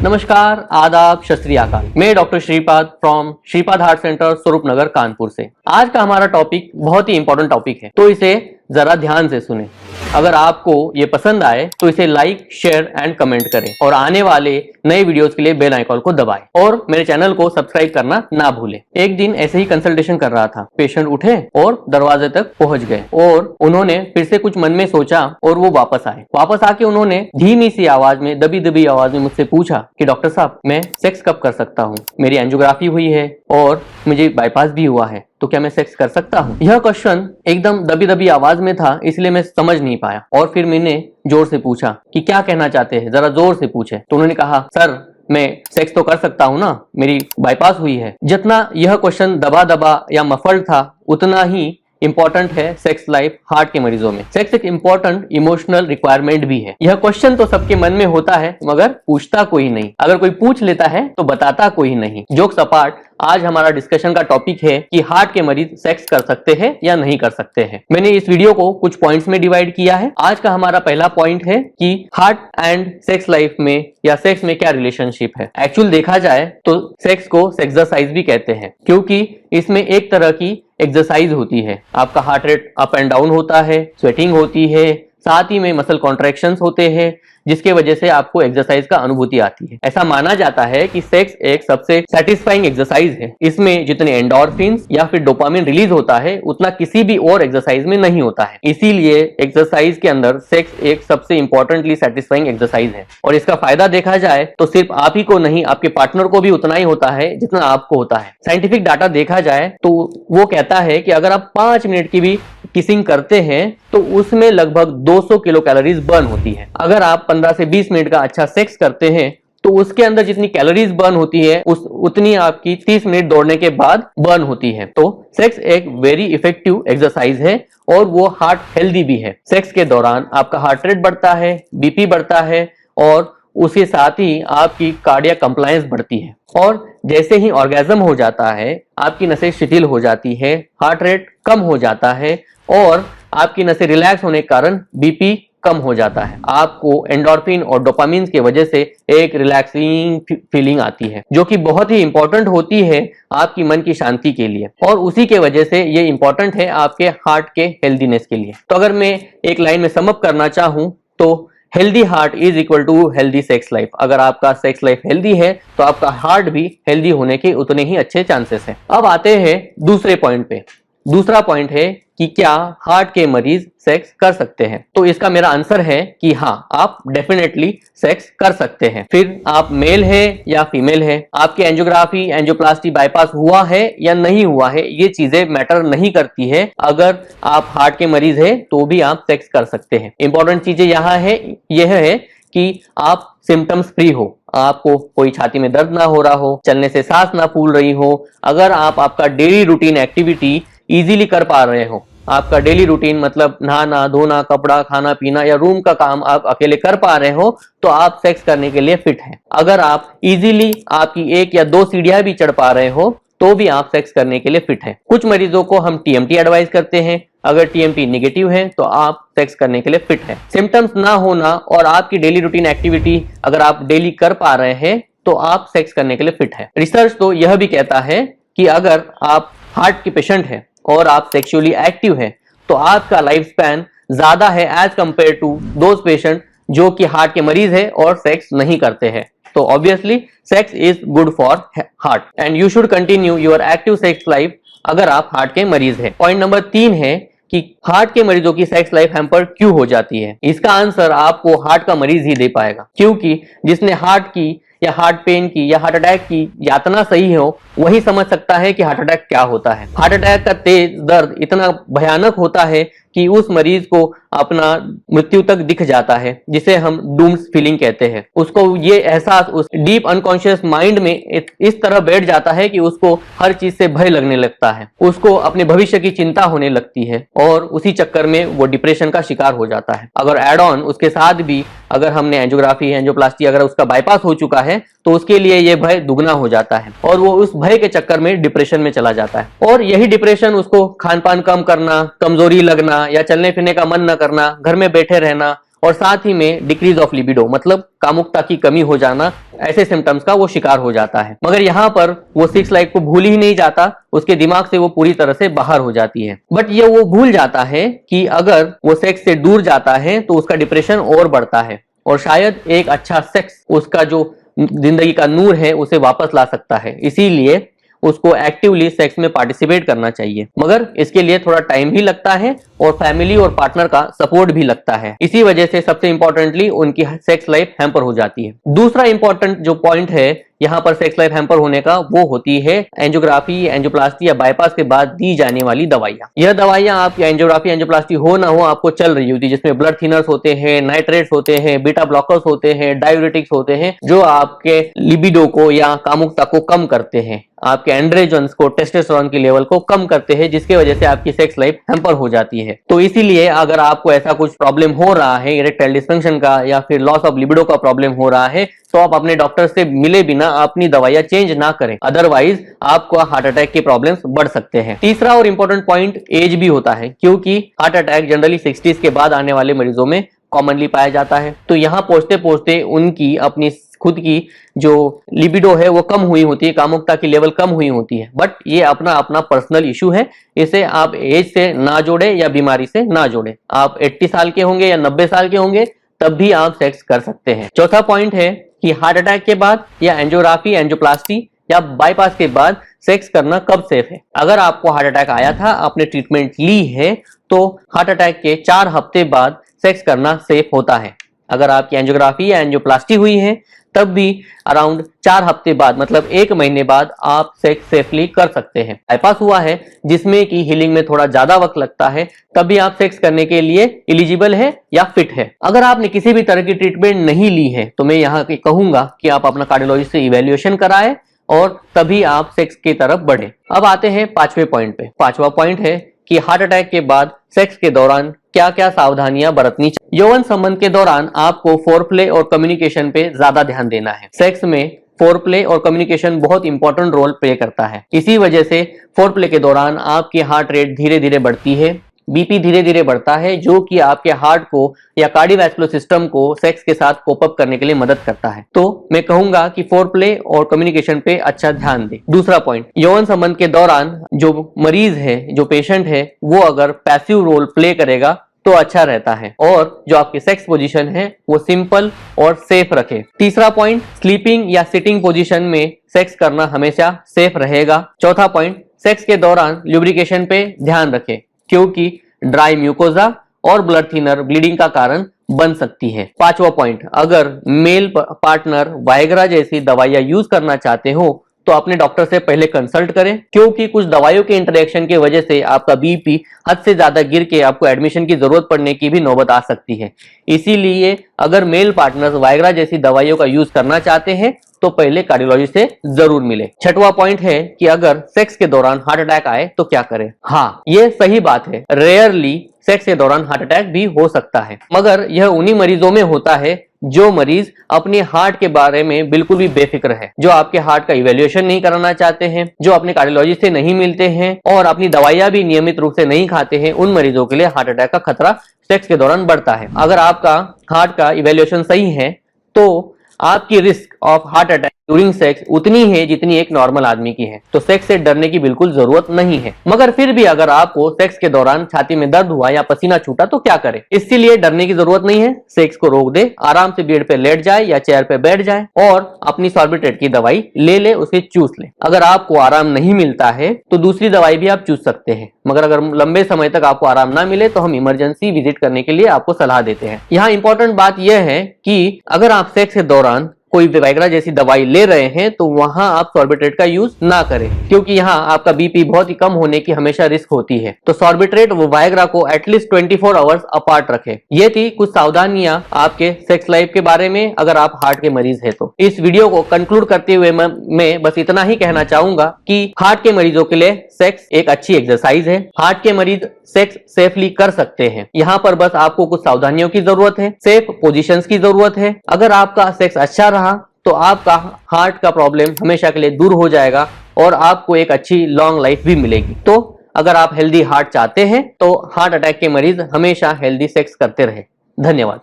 नमस्कार, आदाब, सत श्री अकाल। मैं doctor Shripad from Shripad heart centre, स्वरूप नगर, कानपुर से। आज का हमारा टॉपिक बहुत ही इंपॉर्टेंट टॉपिक है, तो इसे जरा ध्यान से सुने। अगर आपको ये पसंद आए तो इसे लाइक, शेयर एंड कमेंट करें और आने वाले नए वीडियोस के लिए बेल आइकॉन को दबाएं और मेरे चैनल को सब्सक्राइब करना ना भूलें। एक दिन ऐसे ही कंसल्टेशन कर रहा था, पेशेंट उठे और दरवाजे तक पहुंच गए और उन्होंने फिर से कुछ मन में सोचा और वो वापस आए। वापस आके उन्होंने धीमी सी आवाज में, दबी दबी आवाज में मुझसे पूछा कि डॉक्टर साहब, मैं सेक्स कब कर सकता हूँ? मेरी एंजियोग्राफी हुई है और मुझे बाईपास भी हुआ है, तो क्या मैं सेक्स कर सकता हूँ? यह क्वेश्चन एकदम दबी दबी आवाज में था, इसलिए मैं समझ नहीं पाया और फिर मैंने जोर से पूछा कि क्या कहना चाहते हैं, जरा जोर से पूछे। तो उन्होंने कहा, सर मैं सेक्स तो कर सकता हूँ ना, मेरी बाईपास हुई है। जितना यह क्वेश्चन दबा दबा या मफल्ड था, उतना ही इंपॉर्टेंट है सेक्स लाइफ हार्ट के मरीजों में। सेक्स एक इंपॉर्टेंट इमोशनल रिक्वायरमेंट भी है। यह क्वेश्चन तो सबके मन में होता है, मगर पूछता कोई नहीं। अगर कोई पूछ लेता है तो बताता कोई नहीं। जोक्स अपार्ट, आज हमारा डिस्कशन का टॉपिक है कि हार्ट के मरीज सेक्स कर सकते हैं या नहीं कर सकते हैं। मैंने इस वीडियो को कुछ पॉइंट्स में डिवाइड किया है। आज का हमारा पहला पॉइंट है कि हार्ट एंड सेक्स लाइफ में या सेक्स में क्या रिलेशनशिप है। एक्चुअल देखा जाए तो सेक्स को सेक्सरसाइज भी कहते हैं, क्योंकि इसमें एक तरह की एक्सरसाइज होती है। आपका heart rate up and down होता है, स्वेटिंग होती है, साथ ही में मसल कॉन्ट्रैक्शंस होते हैं, जिसके वजह से आपको एक्सरसाइज का अनुभूति आती है। ऐसा माना जाता है कि सेक्स एक सबसे सेटिस्फाइंग एक्सरसाइज है। इसमें जितने एंडोर्फिन्स या फिर डोपामिन रिलीज होता है, उतना किसी भी और एक्सरसाइज में नहीं होता है। इसीलिए एक्सरसाइज के अंदर सेक्स एक सबसे इंपॉर्टेंटली सेटिस्फाइंग एक्सरसाइज है। और इसका फायदा देखा जाए तो सिर्फ आप ही को नहीं, आपके पार्टनर को भी उतना ही होता है जितना आपको होता है। साइंटिफिक डाटा देखा जाए तो वो कहता है कि अगर आप 5 मिनट की भी किसिंग करते हैं तो उसमें लगभग 200 किलो कैलोरीज बर्न होती है। अगर आप 15 से 20 मिनट का अच्छा सेक्स करते हैं तो उसके अंदर जितनी कैलोरीज बर्न होती है उतनी आपकी 30 मिनट दौड़ने के बाद बर्न होती है। तो सेक्स एक वेरी इफेक्टिव एक्सरसाइज है और वो हार्ट हेल्दी भी है। सेक्स के दौरान आपका हार्ट रेट बढ़ता है, बीपी बढ़ता है और उसके साथ ही आपकी कार्डियक कंप्लायंस बढ़ती है। और जैसे ही ऑर्गेज्म हो जाता है, आपकी नसें शिथिल हो जाती है, हार्ट रेट कम हो जाता है और आपकी नसें रिलैक्स होने के कारण बीपी कम हो जाता है। आपको एंडोर्फिन और डोपामिन की वजह से एक रिलैक्सिंग फीलिंग आती है, जो कि बहुत ही इंपॉर्टेंट होती है आपकी मन की शांति के लिए, और उसी के वजह से ये इंपॉर्टेंट है आपके हार्ट के हेल्दीनेस के लिए। तो अगर मैं एक लाइन में समअप करना चाहूं तो healthy heart is equal to healthy sex life. अगर आपका सेक्स लाइफ हेल्दी है तो आपका हार्ट भी हेल्दी होने के उतने ही अच्छे चांसेस हैं। अब आते हैं दूसरे पॉइंट पे। दूसरा पॉइंट है कि क्या हार्ट के मरीज सेक्स कर सकते हैं? तो इसका मेरा आंसर है कि हाँ, आप डेफिनेटली सेक्स कर सकते हैं। फिर आप मेल है या फीमेल है, आपकी एंजियोग्राफी, एंजियोप्लास्टी, बाईपास हुआ है या नहीं हुआ है, ये चीजें मैटर नहीं करती है। अगर आप हार्ट के मरीज है तो भी आप सेक्स कर सकते हैं। इंपॉर्टेंट चीजें यहाँ है, यह है कि आप सिम्टम्स फ्री हो, आपको कोई छाती में दर्द ना हो रहा हो, चलने से सांस ना फूल रही हो, अगर आप आपका डेली रूटीन एक्टिविटी इजीली कर पा रहे हो, आपका डेली रूटीन मतलब नहाना धोना, कपड़ा, खाना पीना या रूम का काम आप अकेले कर पा रहे हो, तो आप सेक्स करने के लिए फिट हैं। अगर आप इजीली आपकी 1 या 2 सीढ़ियां भी चढ़ पा रहे हो तो भी आप सेक्स करने के लिए फिट हैं। कुछ मरीजों को हम टीएमटी एडवाइस करते हैं। अगर टीएमटी नेगेटिव है तो आप सेक्स करने के लिए फिट हैं। सिम्टम्स ना होना और आपकी डेली रूटीन एक्टिविटी अगर आप डेली कर पा रहे हैं तो आप सेक्स करने के लिए फिट हैं। रिसर्च तो यह भी कहता है कि अगर आप हार्ट के पेशेंट हैं और आप सेक्सुअली एक्टिव हैं तो आपका लाइफ स्पैन ज्यादा है as compared to those patient जो कि हार्ट के मरीज है और सेक्स नहीं करते हैं। तो obviously sex is good for heart and you should continue your active sex life अगर आप हार्ट के मरीज हैं। पॉइंट नंबर 3 है कि हार्ट के मरीजों की सेक्स लाइफ हैम्पर क्यों हो जाती है। इसका आंसर आपको हार्ट का मरीज ही दे पाएगा, क्योंकि जिसने हार्ट की या हार्ट पेन की या हार्ट अटैक की यातना सही हो वही समझ सकता है कि हार्ट अटैक क्या होता है। हार्ट अटैक का तेज दर्द इतना भयानक होता है कि उस मरीज को अपना मृत्यु तक दिख जाता है, जिसे हम डूम्स फीलिंग कहते हैं। उसको ये एहसास उस डीप अनकॉन्शियस माइंड में इस तरह बैठ जाता है कि उसको हर चीज से भय लगने लगता है, उसको अपने भविष्य की चिंता होने लगती है और उसी चक्कर में वो डिप्रेशन का शिकार हो जाता है। अगर एड ऑन उसके साथ भी अगर हमने एंजियोग्राफी, एंजियोप्लास्टी अगर उसका बाईपास हो चुका है तो उसके लिए ये भय दुगना हो जाता है और वो उस भय के चक्कर में डिप्रेशन में चला जाता है। और यही डिप्रेशन उसको खान पान कम करना, कमजोरी लगना या चलने फिरने का मन न करना, घर में बैठे रहना और साथ ही में डिक्रीज ऑफ लिबिडो मतलब कामुकता की कमी हो जाना, ऐसे सिम्टम्स का वो शिकार हो जाता है। मगर यहाँ पर वो सेक्स लाइफ को भूल ही नहीं जाता, उसके दिमाग से वो पूरी तरह से बाहर हो जाती है। बट ये वो भूल जाता है कि अगर वो सेक्स से दूर जाता है तो उसका डिप्रेशन और बढ़ता है और शायद एक अच्छा सेक्स उसका जो जिंदगी का नूर है उसे वापस ला सकता है। इसीलिए उसको एक्टिवली सेक्स में पार्टिसिपेट करना चाहिए, मगर इसके लिए थोड़ा टाइम भी लगता है और फैमिली और पार्टनर का सपोर्ट भी लगता है। इसी वजह से सबसे इंपॉर्टेंटली उनकी सेक्स लाइफ हैम्पर हो जाती है। दूसरा इंपॉर्टेंट जो पॉइंट है यहाँ पर सेक्स लाइफ हैम्पर होने का, वो होती है एंजियोग्राफी, एंजियोप्लास्टी या बाईपास के बाद दी जाने वाली दवाइयाँ। यह दवाइयाँ आप एंजियोग्राफी एंजियोप्लास्टी हो ना हो आपको चल रही होती है, जिसमें ब्लड थिनर्स होते हैं, नाइट्रेट्स होते हैं, बीटा ब्लॉकर्स होते हैं, डायूरेटिक्स होते हैं, जो आपके लिबिडो को या कामुकता को कम करते हैं, आपके एंड्रोजन्स को, टेस्टोस्टेरोन की लेवल को कम करते हैं, जिसकी वजह से आपकी सेक्स लाइफ हैम्पर हो जाती है। तो इसीलिए अगर आपको ऐसा कुछ प्रॉब्लम हो रहा है, इरेक्टाइल डिस्फंक्शन का या फिर लॉस ऑफ लिबिडो का प्रॉब्लम हो रहा है, तो आप अपने डॉक्टर से मिले बिना अपनी दवाइयां चेंज ना करें, अदरवाइज आपको हार्ट अटैक के प्रॉब्लम्स बढ़ सकते हैं। तीसरा और इंपॉर्टेंट पॉइंट एज भी होता है, क्योंकि हार्ट अटैक जनरली 60s के बाद आने वाले मरीजों में कॉमनली पाया जाता है। तो यहाँ पहुंचते पहुंचते उनकी अपनी खुद की जो लिबिडो है वो कम हुई होती है, कामुकता की लेवल कम हुई होती है। बट ये अपना अपना पर्सनल इशू है, इसे आप एज से ना जोड़े या बीमारी से ना जोड़े। आप 80 साल के होंगे या 90 साल के होंगे तब भी आप सेक्स कर सकते हैं। चौथा पॉइंट है कि हार्ट अटैक के बाद या एंजियोग्राफी, एंजियोप्लास्टी या बाईपास के बाद सेक्स करना कब सेफ है। अगर आपको हार्ट अटैक आया था, आपने ट्रीटमेंट ली है, तो हार्ट अटैक के 4 हफ्ते बाद सेक्स करना सेफ होता है। अगर आपकी एंजियोग्राफी या एंजियोप्लास्टी हुई है तब भी अराउंड 4 हफ्ते बाद मतलब 1 महीने बाद आप सेक्स सेफली कर सकते हैं। बाईपास हुआ है जिसमें कि हीलिंग में थोड़ा ज्यादा वक्त लगता है, तब भी आप सेक्स करने के लिए एलिजिबल है या फिट है। अगर आपने किसी भी तरह की ट्रीटमेंट नहीं ली है तो मैं यहाँ कहूंगा कि आप अपना कार्डियोलॉजिस्ट से इवैल्यूएशन कराएं और तभी आप सेक्स की तरफ बढ़े। अब आते हैं 5वें पॉइंट पे। 5वां पॉइंट है कि हार्ट अटैक के बाद सेक्स के दौरान क्या क्या सावधानियां बरतनी चाहिए। यौवन संबंध के दौरान आपको फोरप्ले और कम्युनिकेशन पे ज्यादा ध्यान देना है। सेक्स में फोरप्ले और कम्युनिकेशन बहुत इंपॉर्टेंट रोल प्ले करता है। इसी वजह से फोरप्ले के दौरान आपकी हार्ट रेट धीरे धीरे बढ़ती है, बीपी धीरे धीरे बढ़ता है, जो कि आपके हार्ट को या कार्डियोवैस्कुलर सिस्टम को सेक्स के साथ कोप अप करने के लिए मदद करता है। तो मैं कहूंगा कि फोरप्ले और कम्युनिकेशन पे अच्छा ध्यान दें। दूसरा पॉइंट, यौन संबंध के दौरान जो मरीज है, जो पेशेंट है, वो अगर पैसिव रोल प्ले करेगा तो अच्छा रहता है और जो आपकी सेक्स पोजीशन है वो सिंपल और सेफ रखे। तीसरा पॉइंट, स्लीपिंग या सिटिंग पोजीशन में सेक्स करना हमेशा सेफ रहेगा। चौथा पॉइंट, सेक्स के दौरान ल्यूब्रिकेशन पे ध्यान रखें, क्योंकि ड्राई म्यूकोजा और ब्लड थिनर ब्लीडिंग का कारण बन सकती है। 5वां पॉइंट, अगर मेल पार्टनर वायग्रा जैसी दवाइयां यूज करना चाहते हो तो अपने डॉक्टर से पहले कंसल्ट करें, क्योंकि कुछ दवाइयों के इंटरेक्शन की वजह से आपका बीपी हद से ज्यादा गिर के आपको एडमिशन की जरूरत पड़ने की भी नौबत आ सकती है। इसीलिए अगर मेल पार्टनर्स वायग्रा जैसी दवाइयों का यूज करना चाहते हैं तो पहले कार्डियोलॉजिस्ट से जरूर मिले। 6वां पॉइंट है कि अगर सेक्स के दौरान हार्ट अटैक आए तो क्या करें। हाँ, ये सही बात है, रेयरली सेक्स के दौरान हार्ट अटैक भी हो सकता है, मगर यह उन्हीं मरीजों में होता है जो मरीज अपने हार्ट के बारे में बिल्कुल भी बेफिक्र है, जो आपके हार्ट का इवैल्यूएशन नहीं कराना चाहते हैं, जो अपने कार्डियोलॉजिस्ट से नहीं मिलते हैं और अपनी दवाइयां भी नियमित रूप से नहीं खाते हैं। उन मरीजों के लिए हार्ट अटैक का खतरा सेक्स के दौरान बढ़ता है। अगर आपका हार्ट का इवैल्यूएशन सही है तो आपकी risk of heart attack during sex उतनी है जितनी एक नॉर्मल आदमी की है। तो सेक्स से डरने की बिल्कुल जरूरत नहीं है। मगर फिर भी अगर आपको सेक्स के दौरान छाती में दर्द हुआ या पसीना छूटा तो क्या करें। इसलिए डरने की जरूरत नहीं है, सेक्स को रोक दे, आराम से बेड पे लेट जाए या चेयर पे बैठ जाए और अपनी सॉर्बिट्रेट की दवाई ले उसे चूस ले। अगर आपको आराम नहीं मिलता है तो दूसरी दवाई भी आप चूस सकते हैं, मगर अगर लंबे समय तक आपको आराम ना मिले तो हम इमरजेंसी विजिट करने के लिए आपको सलाह देते हैं। यहाँ इंपॉर्टेंट बात यह है कि अगर आप सेक्स के दौरान कोई वायग्रा जैसी दवाई ले रहे हैं तो वहां आप सॉर्बिट्रेट का यूज ना करें, क्योंकि यहाँ आपका बीपी बहुत ही कम होने की हमेशा रिस्क होती है। तो सॉर्बिट्रेट वो वायग्रा को एटलीस्ट 24 आवर्स अपार्ट रखें। ये थी कुछ सावधानियां आपके सेक्स लाइफ के बारे में अगर आप हार्ट के मरीज हैं तो। इस वीडियो को कंक्लूड करते हुए मैं बस इतना ही कहना चाहूंगा कि हार्ट के मरीजों के लिए सेक्स एक अच्छी एक्सरसाइज है। हार्ट के मरीज सेक्स सेफली कर सकते हैं। यहाँ पर बस आपको कुछ सावधानियों की जरूरत है, सेफ पोजीशंस की जरूरत है। अगर आपका सेक्स अच्छा रहा तो आपका हार्ट का प्रॉब्लम हमेशा के लिए दूर हो जाएगा और आपको एक अच्छी लॉन्ग लाइफ भी मिलेगी। तो अगर आप हेल्दी हार्ट चाहते हैं तो हार्ट अटैक के मरीज हमेशा हेल्दी सेक्स करते रहे। धन्यवाद।